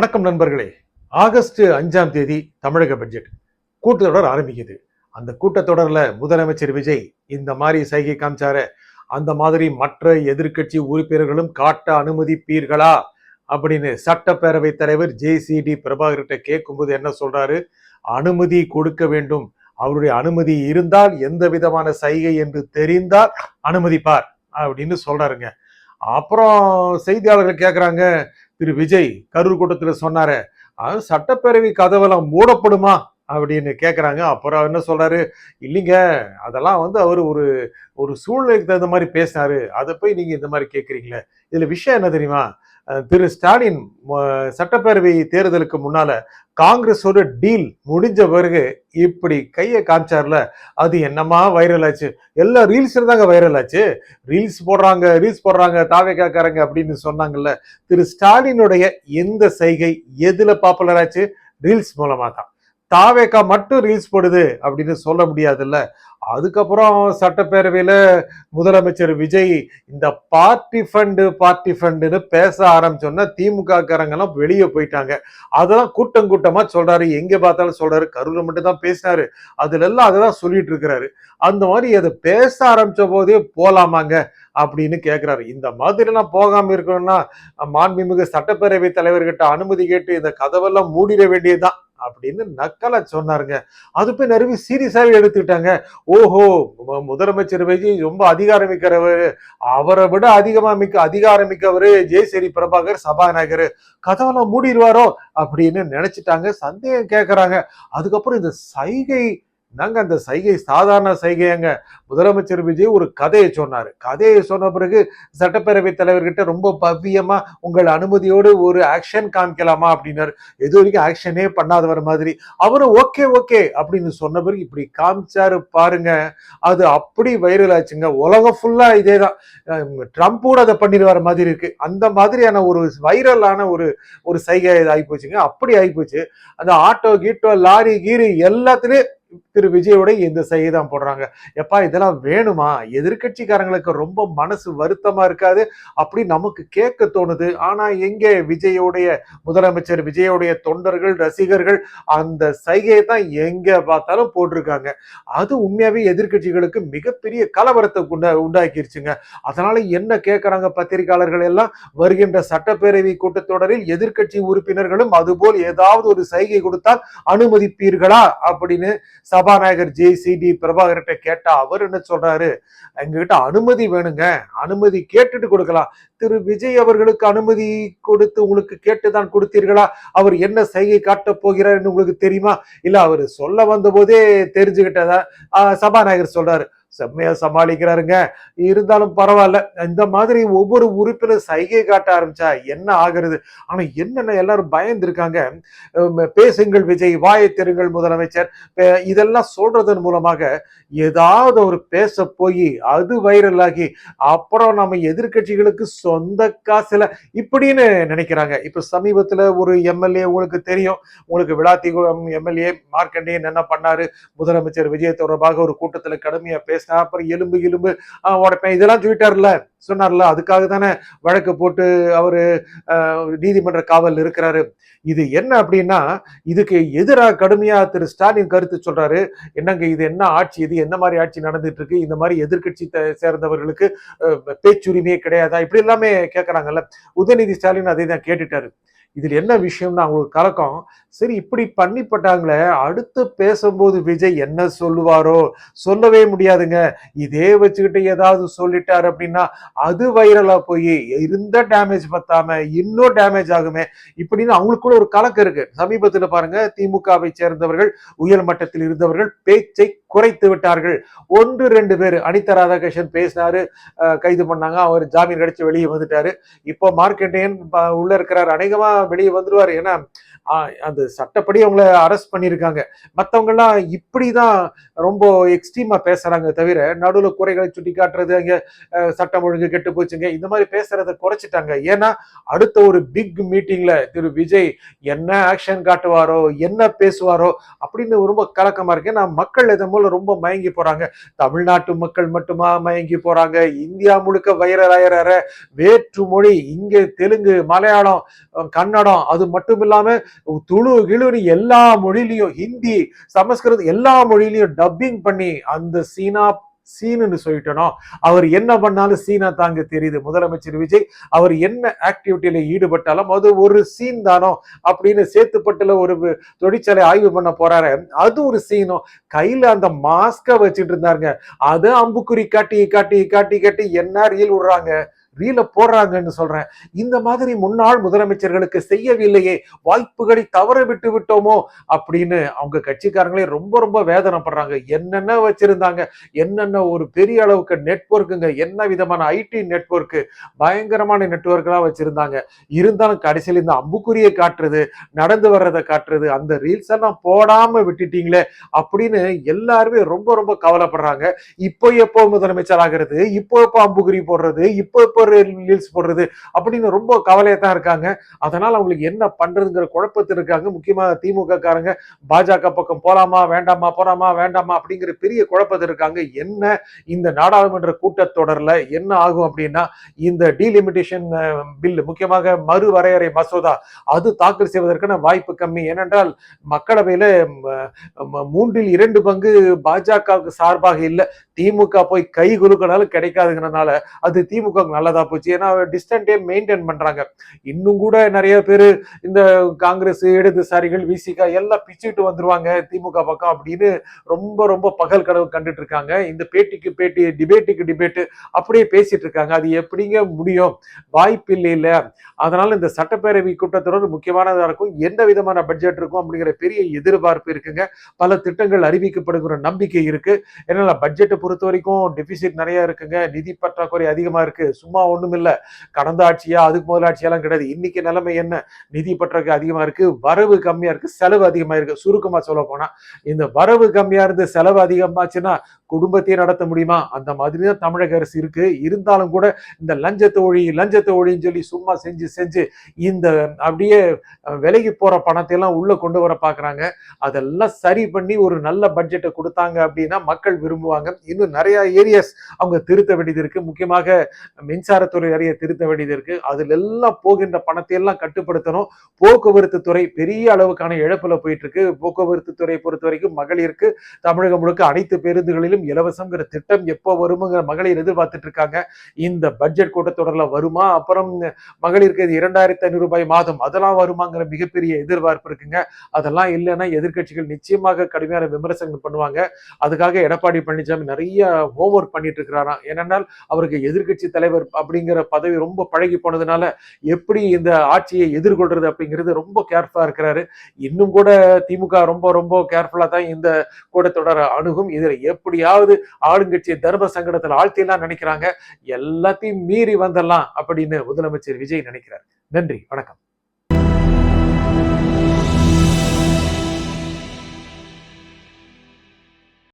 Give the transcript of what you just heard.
வணக்கம் நண்பர்களே. ஆகஸ்ட் 5ஆம் தேதி தமிழக பட்ஜெட் கூட்டத்தொடர் ஆரம்பிக்குது. அந்த கூட்டத்தொடர்ல முதலமைச்சர் விஜய் இந்த மாதிரி சைகை காமிச்சாரு. அந்த மாதிரி மற்ற எதிர்க்கட்சி உறுப்பினர்களும் காட்ட அனுமதிப்பீர்களா அப்படின்னு சட்டப்பேரவை தலைவர் JCD பிரபாகர்கிட்ட கேட்கும்போது என்ன சொல்றாரு? அனுமதி கொடுக்க வேண்டும். அவருடைய அனுமதி இருந்தால் எந்த விதமான சைகை என்று தெரிந்தால் அனுமதிப்பார் அப்படின்னு சொல்றாருங்க. அப்புறம் செய்தியாளர்கள் கேட்குறாங்க, திரு விஜய் கரூர் கூட்டத்தில் சொன்னாரு, சட்டப்பேரவை கதவெல்லாம் மூடப்படுமா அப்படின்னு கேட்குறாங்க. அப்புறம் என்ன சொல்றாரு, இல்லைங்க அதெல்லாம் அவர் ஒரு ஒரு சூழ்நிலைக்கு தகுந்த மாதிரி பேசினாரு, அதை போய் நீங்க இந்த மாதிரி கேட்குறீங்களே. இதுல விஷயம் என்ன தெரியுமா? திரு ஸ்டாலின் சட்டப்பேரவை தேர்தலுக்கு முன்னால காங்கிரஸோட டீல் முடிஞ்ச பிறகு இப்படி கையை காமிச்சார்ல, அது என்னமா வைரல் ஆச்சு. எல்லா ரீல்ஸ்ல தாங்க வைரல் ஆச்சு. ரீல்ஸ் போடுறாங்க தாவேக்காரங்க அப்படின்னு சொன்னாங்கல்ல. திரு ஸ்டாலினுடைய எந்த செய்கை எதுல பாப்புலர் ஆச்சு? ரீல்ஸ் மூலமா தான். தாவேக்கா மட்டும் ரீல்ஸ் போடுது அப்படின்னு சொல்ல முடியாதுல்ல. அதுக்கப்புறம் சட்டப்பேரவையில முதலமைச்சர் விஜய் இந்த பார்ட்டி ஃபண்டுன்னு பேச ஆரம்பிச்சோன்னா திமுக காரங்கெல்லாம் வெளியே போயிட்டாங்க. அதெல்லாம் கூட்டமா சொல்றாரு, எங்க பார்த்தாலும் சொல்றாரு. கரூர் மட்டும் தான் பேசினாரு, அதுல எல்லாம் அததான் சொல்லிட்டு இருக்கிறாரு. அந்த மாதிரி அதை பேச ஆரம்பிச்ச போதே போலாமாங்க அப்படின்னு கேட்கிறாரு. இந்த மாதிரி எல்லாம் போகாம இருக்கணும்னா மாண்புமிகு சட்டப்பேரவை தலைவர்கிட்ட அனுமதி கேட்டு இந்த கதவெல்லாம் மூடிட வேண்டியதுதான் அப்படின்னு நக்கலா சொன்னாருங்க. அது போய் நிறைய சீரியஸாவே எடுத்துக்கிட்டாங்க. ஓஹோ, முதலமைச்சர் விஜய் ரொம்ப அதிகாரமிக்கிறவர், அவரை விட அதிகாரமிக்கவரு JCD பிரபாகர் சபாநாயகர், கதவெல்லாம் மூடிடுவாரோ அப்படின்னு நினைச்சிட்டாங்க. சந்தேகம் கேட்கறாங்க. அதுக்கப்புறம் இந்த சைகை நாங்க அந்த சைகை சாதாரண சைகையாங்க. முதலமைச்சர் விஜய் ஒரு கதையை சொன்னாரு. கதையை சொன்ன பிறகு சட்டப்பேரவை தலைவர்கிட்ட ரொம்ப பவ்யமா உங்கள் அனுமதியோடு ஒரு ஆக்ஷன் காமிக்கலாமா அப்படின்னாரு. எது வரைக்கும் ஆக்ஷனே பண்ணாதவர் மாதிரி அவரும் ஓகே அப்படின்னு சொன்ன பிறகு இப்படி காமிச்சாரு பாருங்க. அது அப்படி வைரல் ஆச்சுங்க. உலகம் ஃபுல்லா இதேதான். ட்ரம்ப் கூட அதை பண்ணிடுவார மாதிரி இருக்கு. அந்த மாதிரியான ஒரு வைரலான ஒரு சைகை ஆகிப்போச்சுங்க. அப்படி ஆகிப்போச்சு. அந்த ஆட்டோ கீட்டோ லாரி கீரி எல்லாத்துலயும் திரு விஜயோட இந்த செய்தி தான் போடுறாங்க. எப்பா இதெல்லாம் வேணுமா? எதிர்கட்சிக்காரங்களுக்கு ரொம்ப மனசு வருத்தமா இருக்காது? அப்படி நமக்கு கேட்க தோணுது. ஆனா எங்க முதலமைச்சர் விஜயோடைய தொண்டர்கள் ரசிகர்கள் அந்த சைகையை தான் எங்க பார்த்தாலும் போட்டிருக்காங்க. அது உண்மையாவே எதிர்கட்சிகளுக்கு மிகப்பெரிய கலவரத்தை உண்டாக்கிருச்சுங்க. அதனால என்ன கேட்கறாங்க பத்திரிகையாளர்கள் எல்லாம், வருகின்ற சட்டப்பேரவை கூட்டத்தொடரில் எதிர்கட்சி உறுப்பினர்களும் அதுபோல் ஏதாவது ஒரு சைகை கொடுத்தால் அனுமதிப்பீர்களா அப்படின்னு சபாநாயகர் JCD பிரபாகர்கிட்ட கேட்டா அவர் என்ன சொல்றாரு, எங்ககிட்ட அனுமதி வேணுங்க, அனுமதி கேட்டுட்டு கொடுக்கலாம். திரு விஜய் அவர்களுக்கு அனுமதி கொடுத்து உங்களுக்கு கேட்டுதான் கொடுத்தீர்களா? அவர் என்ன சைகை காட்டப் போகிறார் உங்களுக்கு தெரியுமா? இல்ல அவர் சொல்ல வந்த போதே தெரிஞ்சுக்கிட்டதா? சபாநாயகர் சொல்றாரு, செம்மையா சமாளிக்கிறாருங்க, இருந்தாலும் பரவாயில்ல. இந்த மாதிரி ஒவ்வொரு உறுப்பினர் சைகை காட்ட ஆரம்பிச்சா என்ன ஆகுறது? ஆனா என்னென்ன எல்லாரும் பயந்து இருக்காங்க. பேசுங்கள் விஜய், வாயை தெருங்கள் முதலமைச்சர், இதெல்லாம் சொல்றதன் மூலமாக ஏதாவது ஒரு பேச போய் அது வைரல் ஆகி அப்புறம் நம்ம எதிர்கட்சிகளுக்கு சொந்த காசுல இப்படின்னு நினைக்கிறாங்க. இப்ப சமீபத்துல ஒரு எம்எல்ஏ உங்களுக்கு தெரியும், உங்களுக்கு விளாத்திகுளம் எம்எல்ஏ மார்க்கண்டேயன் என்ன பண்ணாரு, முதலமைச்சர் விஜய் தொடர்பாக ஒரு கூட்டத்துல கடுமையா பேசினா, அப்புறம் எலும்பு உடைப்பேன் இதெல்லாம் சொன்னார்ல. அதுக்காக தானே வழக்கு போட்டு அவரு நீதிமன்ற காவல் இருக்கிறாரு. இது என்ன அப்படின்னா, இதுக்கு எதிராக கடுமையா திரு ஸ்டாலின் கருத்து சொல்றாரு. என்னங்க இது என்ன ஆட்சி, இது என்ன மாதிரி ஆட்சி நடந்துட்டு இருக்கு, இந்த மாதிரி எதிர்கட்சி சேர்ந்தவர்களுக்கு பேச்சுரிமையே கிடையாதா, இப்படி எல்லாமே கேட்கறாங்கல்ல. உதயநிதி ஸ்டாலின் அதை தான் கேட்டுட்டாரு. இதுல என்ன விஷயம்னா அவங்களுக்கு கலக்கம். சரி இப்படி பண்ணிப்பட்டாங்களே, அடுத்து பேசும்போது விஜய் என்ன சொல்லுவாரோ? சொல்லவே முடியாதுங்க. இதே வச்சுக்கிட்டு ஏதாவது சொல்லிட்டாரு அப்படின்னா அது வைரலா போய் இருந்த டேமேஜ் பத்தாம இன்னும் டேமேஜ் ஆகுமே இப்படின்னு அவங்களுக்குள்ள ஒரு கலக்கம் இருக்கு. சமீபத்துல பாருங்க, திமுகவை சேர்ந்தவர்கள் உயர் மட்டத்தில் இருந்தவர்கள் பேச்சை குறைத்து விட்டார்கள். 1-2 பேர், அனிதா ராதாகிருஷ்ணன் பேசினாரு, கைது பண்ணாங்க, அவர் ஜாமீன் கிடைச்சு வெளியே வந்துட்டாரு. இப்போ மார்க்கண்டேயன் உள்ள இருக்கிறார், அநேகமா வெளியே வந்துருவாரு. ஏன்னா அந்த சட்டப்படி அவங்கள அரெஸ்ட் பண்ணியிருக்காங்க. மற்றவங்க எல்லாம் இப்படிதான் ரொம்ப எக்ஸ்ட்ரீமா பேசுறாங்க தவிர நடுவில் குறைகளை சுட்டி காட்டுறது, அங்க சட்டம் ஒழுங்கு கெட்டு போச்சுங்க, இந்த மாதிரி பேசுறதை குறைச்சிட்டாங்க. ஏன்னா அடுத்த ஒரு பிக் மீட்டிங்ல திரு விஜய் என்ன ஆக்ஷன் காட்டுவாரோ, என்ன பேசுவாரோ அப்படின்னு ரொம்ப கலக்கமா இருக்கு. ஏன்னா மக்கள் இதன் மூலம் ரொம்ப மயங்கி போறாங்க. தமிழ்நாட்டு மக்கள் மட்டுமா மயங்கி போறாங்க, இந்தியா முழுக்க வைரலாயிர வேற்று மொழி, இங்க தெலுங்கு, மலையாளம், கன்னடம், அது மட்டும் இல்லாம துளு கிளுன்னு எல்லா மொழியிலையும், ஹிந்தி, சமஸ்கிருதம் எல்லா மொழியிலையும் டப்பிங் பண்ணி அந்த சீனுன்னு சொல்லிட்டனோ, அவர் என்ன பண்ணாலும் சீனா தாங்க தெரியுது. முதலமைச்சர் விஜய் அவர் என்ன ஆக்டிவிட்டியில ஈடுபட்டாலும் அது ஒரு சீன் தானோ அப்படின்னு சேத்துப்பட்டுல ஒரு தொழிற்சாலை ஆய்வு பண்ண போறாரு, அது ஒரு சீனும். கையில அந்த மாஸ்க வச்சுட்டு இருந்தாருங்க, அதை அம்புக்குறி காட்டி காட்டி காட்டி காட்டி என்ன ரீல் விடுறாங்க, ரீல போடுறாங்கன்னு சொல்றேன். இந்த மாதிரி முன்னாள் முதலமைச்சர்களுக்கு செய்யவில்லையே, வாய்ப்புகளை தவற விட்டு விட்டோமோ அப்படின்னு அவங்க கட்சிக்காரங்களே ரொம்ப ரொம்ப வேதனைப்படுறாங்க. என்னென்ன வச்சிருந்தாங்க, என்னென்ன ஒரு பெரிய அளவுக்கு நெட்வொர்க்குங்க, என்ன விதமான ஐடி நெட்வொர்க், பயங்கரமான நெட்வொர்க்லாம் வச்சிருந்தாங்க. இருந்தாலும் கடைசியில் இந்த அம்புக்குறியை காட்டுறது, நடந்து வர்றதை காட்டுறது, அந்த ரீல்ஸ் எல்லாம் போடாம விட்டுட்டீங்களே அப்படின்னு எல்லாருமே ரொம்ப ரொம்ப கவலைப்படுறாங்க. இப்போ எப்போ முதலமைச்சர் ஆகிறது, இப்போ எப்போ அம்புக்குறி போடுறது, இப்போ ரீல்ஸ் போடுறது அப்படின்னு ரொம்ப கவலையா தான் இருக்காங்க. அதனால அவங்களுக்கு என்ன பண்றதுங்கிற குழப்பத்தில் இருக்காங்க. முக்கியமா திமுக காரங்க பாஜக பக்கம் போலாமா வேண்டாமா, போலாமா வேண்டாமா அப்படிங்கிற பெரிய குழப்பத்தில் இருக்காங்க. என்ன இந்த நாடாளுமன்ற கூட்டத்தொடர்ல என்ன ஆகும் அப்படின்னா, இந்த டீலிமிட்டேஷன் பில், முக்கியமாக மறுவரையறை மசோதா, அது தாக்கல் செய்வதற்கான வாய்ப்பு கம்மி. ஏனென்றால் மக்களவையில 2/3 பாஜகவுக்கு சார்பாக இல்ல, திமுக போய் கை குலுக்கினாலும் கிடைக்காதுங்கிறனால அது திமுக நல்லதா போச்சு. ஏன்னா டிஸ்டன்ஸே மெயின்டைன் பண்றாங்க. இன்னும் கூட நிறைய பேரு இந்த காங்கிரஸ், இடதுசாரிகள், விசிக எல்லாம் பிச்சுட்டு வந்துருவாங்க திமுக பக்கம் அப்படின்னு ரொம்ப ரொம்ப பகல் கனவு கண்டுட்டு இருக்காங்க. இந்த பேட்டிக்கு பேட்டி, டிபேட்டுக்கு டிபேட் அப்படியே பேசிட்டு இருக்காங்க. அது எப்படிங்க முடியும், வாய்ப்பு இல்ல. அதனால இந்த சட்டப்பேரவை கூட்டத்தொடர் முக்கியமானதா இருக்கும். எந்த விதமான பட்ஜெட் இருக்கும் அப்படிங்கிற பெரிய எதிர்பார்ப்பு இருக்குங்க. பல திட்டங்கள் அறிவிக்கப்படுகிற நம்பிக்கை இருக்கு. ஏன்னா பட்ஜெட்டை பொறுத்த வரைக்கும் டெபிசிட் நிறைய இருக்குங்க, நிதி பற்றாக்குறை அதிகமா இருக்கு. சும்மா ஒண்ணும் இல்ல, கடந்த ஆட்சியா அதுக்கு முதல் ஆட்சியெல்லாம் கிடையாது. இன்னைக்கு நிலைமை என்ன, நிதி பற்றாக்குறை அதிகமா இருக்கு, வரவு கம்மியா இருக்கு, செலவு அதிகமா இருக்கு. சுருக்கமா சொல்ல போனா இந்த வரவு கம்மியா இருந்து செலவு அதிகமாச்சுன்னா குடும்பத்தையே நடத்த முடியுமா, அந்த மாதிரி தான் தமிழக அரசு இருக்கு. இருந்தாலும் கூட இந்த லஞ்சத்தை ஒழின்னு சொல்லி சும்மா செஞ்சு செஞ்சு இந்த அப்படியே விலைக்கு போற பணத்தை எல்லாம் உள்ள கொண்டு வர பாக்குறாங்க. அதெல்லாம் சரி பண்ணி ஒரு நல்ல பட்ஜெட்டை கொடுத்தாங்க அப்படின்னா மக்கள் விரும்புவாங்க. இன்னும் நிறைய ஏரியாஸ் அவங்க திருத்த வேண்டியது இருக்கு. முக்கியமாக மின்சாரத்துறை நிறைய திருத்த வேண்டியது இருக்கு. அதுல எல்லாம் போகின்ற பணத்தை எல்லாம் கட்டுப்படுத்தணும். போக்குவரத்து துறை பெரிய அளவுக்கான இழப்புல போயிட்டு இருக்கு. போக்குவரத்து துறை பொறுத்த வரைக்கும் மகளிருக்கு தமிழகம் முழுக்க அனைத்து பேருந்துகளிலும் இலவசம்ங்கிற திட்டம் எப்போ வருமுங்கிற மகளிர் எதிர்பார்த்துட்டு இருக்காங்க. இந்த பட்ஜெட் கூட்டத்தொடர்ல வருமா, அப்புறம் மகளிருக்கு 2500 ரூபாய் மாதம் அதெல்லாம் வருமாங்கிற மிகப்பெரிய எதிர்பார்ப்பு இருக்குங்க. அதெல்லாம் இல்லைன்னா எதிர்கட்சிகள் நிச்சயமாக கடுமையான விமர்சனங்கள் பண்ணுவாங்க. அதுக்காக எடப்பாடி பழனிசாமி நிறைய ஹோம்ஒர்க் பண்ணிட்டு இருக்கிறாராம். ஏனென்றால் அவருக்கு எதிர்கட்சி தலைவர் அப்படிங்கிற பதவி ரொம்ப பழகி போனதுனால எப்படி இந்த ஆட்சியை எதிர்கொள்றது அப்படிங்கிறது ரொம்ப கேர்ஃபுல்லா இருக்கிறாரு. இன்னும் கூட திமுக ரொம்ப ரொம்ப கேர்ஃபுல்லா தான் இந்த கூட்டத்தொடரை அணுகும். இதுல எப்படியாவது ஆளுங்கட்சியை தர்ம சங்கடத்தில் ஆழ்த்திலாம் நினைக்கிறாங்க. எல்லாத்தையும் மீறி வந்துடலாம் அப்படின்னு முதலமைச்சர் விஜய் நினைக்கிறார். நன்றி, வணக்கம்.